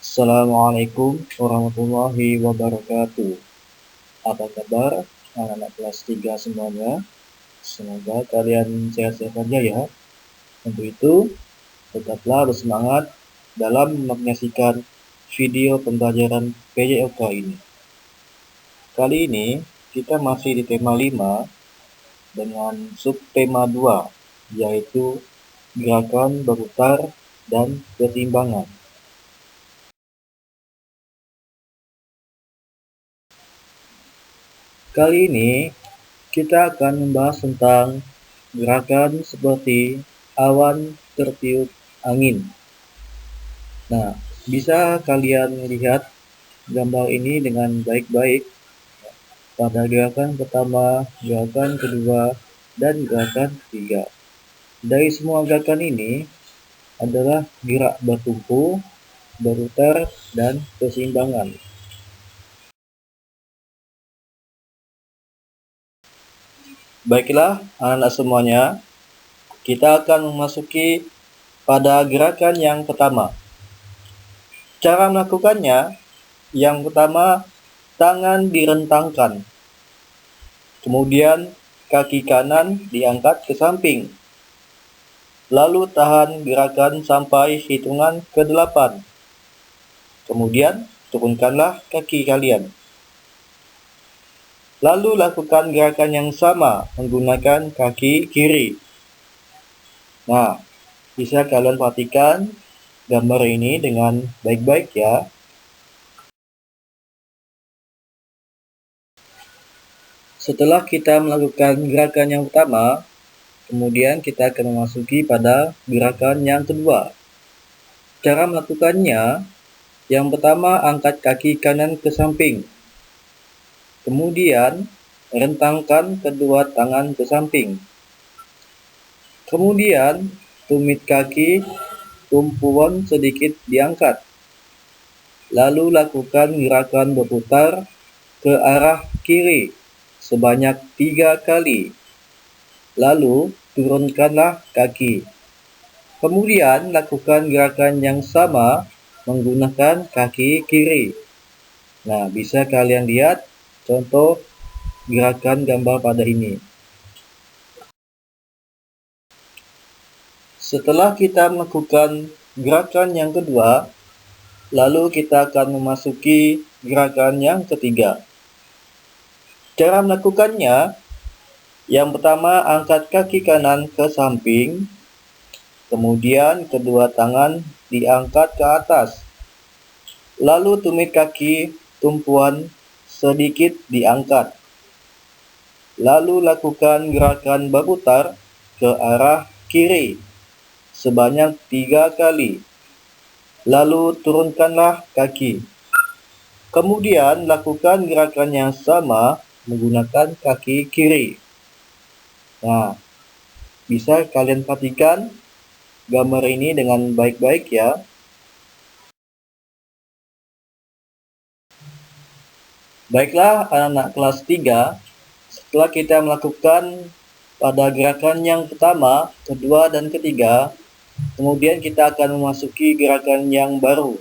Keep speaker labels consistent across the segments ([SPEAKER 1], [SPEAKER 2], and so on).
[SPEAKER 1] Assalamualaikum warahmatullahi wabarakatuh. Apa kabar anak-anak kelas 3 semuanya? Semoga kalian sehat-sehat saja ya. Untuk itu, tetaplah bersemangat dalam menyaksikan video pembelajaran PJOK ini. Kali ini kita masih di tema 5 dengan subtema 2, yaitu gerakan berputar dan keseimbangan. Kali ini kita akan membahas tentang gerakan seperti awan tertiup angin. Nah, bisa kalian lihat gambar ini dengan baik-baik pada gerakan pertama, gerakan kedua, dan gerakan ketiga. Dari semua gerakan ini adalah gerak bertumpu, berputar, dan keseimbangan. Baiklah, anak-anak semuanya, kita akan memasuki pada gerakan yang pertama. Cara melakukannya, yang pertama, tangan direntangkan. Kemudian, kaki kanan diangkat ke samping. Lalu tahan gerakan sampai hitungan ke-8. Kemudian, turunkanlah kaki kalian. Lalu lakukan gerakan yang sama menggunakan kaki kiri. Nah, bisa kalian perhatikan gambar ini dengan baik-baik ya. Setelah kita melakukan gerakan yang pertama, kemudian kita akan memasuki pada gerakan yang kedua. Cara melakukannya, yang pertama angkat kaki kanan ke samping. Kemudian, rentangkan kedua tangan ke samping. Kemudian, tumit kaki, tumpuan sedikit diangkat. Lalu lakukan gerakan berputar ke arah kiri sebanyak 3 kali. Lalu, turunkanlah kaki. Kemudian, lakukan gerakan yang sama menggunakan kaki kiri. Nah, bisa kalian lihat contoh gerakan gambar pada ini. Setelah kita melakukan gerakan yang kedua, lalu kita akan memasuki gerakan yang ketiga. Cara melakukannya, yang pertama angkat kaki kanan ke samping, kemudian kedua tangan diangkat ke atas. Lalu tumit kaki tumpuan sedikit diangkat. Lalu lakukan gerakan berputar ke arah kiri sebanyak 3 kali. Lalu turunkanlah kaki. Kemudian lakukan gerakan yang sama menggunakan kaki kiri. Nah, bisa kalian perhatikan gambar ini dengan baik-baik ya. Baiklah anak-anak kelas 3, setelah kita melakukan pada gerakan yang pertama, kedua, dan ketiga, kemudian kita akan memasuki gerakan yang baru,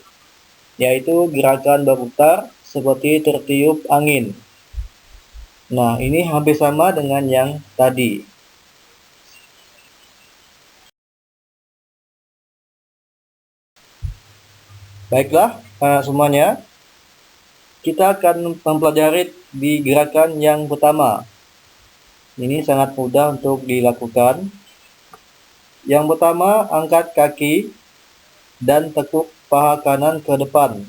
[SPEAKER 1] yaitu gerakan berputar seperti tertiup angin. Nah, ini hampir sama dengan yang tadi. Baiklah, semuanya, kita akan mempelajari di gerakan yang pertama. Ini sangat mudah untuk dilakukan. Yang pertama, angkat kaki dan tekuk paha kanan ke depan.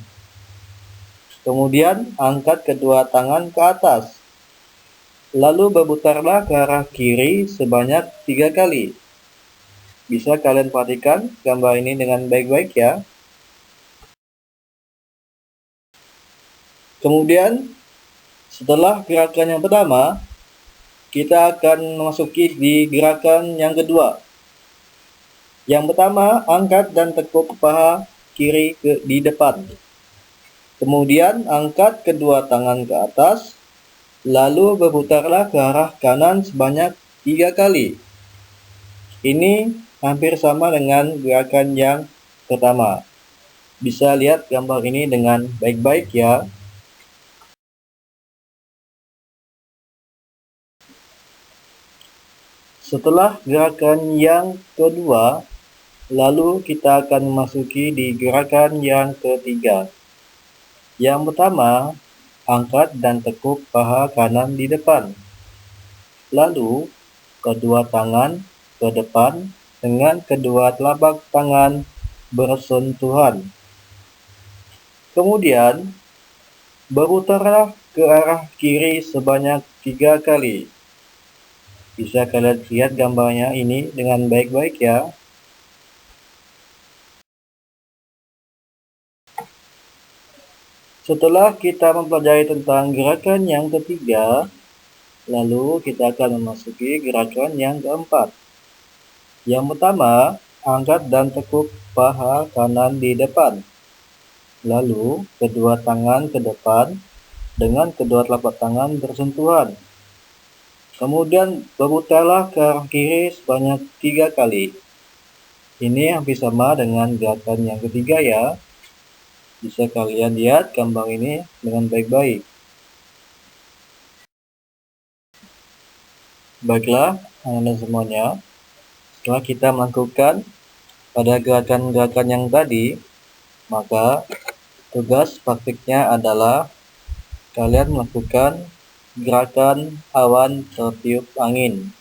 [SPEAKER 1] Kemudian, angkat kedua tangan ke atas. Lalu berputarlah ke arah kiri sebanyak 3 kali. Bisa kalian perhatikan gambar ini dengan baik-baik ya. Kemudian, setelah gerakan yang pertama, kita akan memasuki di gerakan yang kedua. Yang pertama, angkat dan tekuk paha kiri di depan. Kemudian, angkat kedua tangan ke atas, lalu berputarlah ke arah kanan sebanyak 3 kali. Ini hampir sama dengan gerakan yang pertama. bisa lihat gambar ini dengan baik-baik ya. Setelah gerakan yang kedua, lalu kita akan memasuki di gerakan yang ketiga. Yang pertama, angkat dan tekuk paha kanan di depan. Lalu, kedua tangan ke depan dengan kedua telapak tangan bersentuhan. Kemudian, berputarlah ke arah kiri sebanyak 3 kali. Bisa kalian lihat gambarnya ini dengan baik-baik ya. Setelah kita mempelajari tentang gerakan yang ketiga, lalu kita akan memasuki gerakan yang keempat. Yang pertama, angkat dan tekuk paha kanan di depan. Lalu, kedua tangan ke depan dengan kedua telapak tangan bersentuhan. Kemudian berputarlah ke arah kiri sebanyak 3 kali. Ini hampir sama dengan gerakan yang ketiga ya. Bisa kalian lihat gambar ini dengan baik-baik. Baiklah, anak-anak semuanya, setelah kita melakukan pada gerakan-gerakan yang tadi, maka tugas praktiknya adalah kalian melakukan gerakan awan tertiup angin.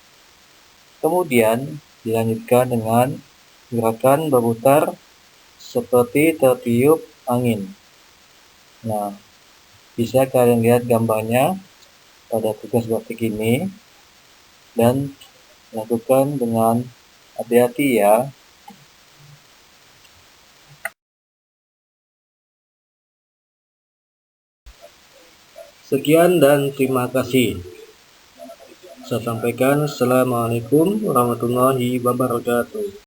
[SPEAKER 1] Kemudian dilanjutkan dengan gerakan berputar seperti tertiup angin. Nah, bisa kalian lihat gambarnya pada tugas praktik ini dan lakukan dengan hati-hati ya. Sekian dan terima kasih. Saya sampaikan Assalamualaikum warahmatullahi wabarakatuh.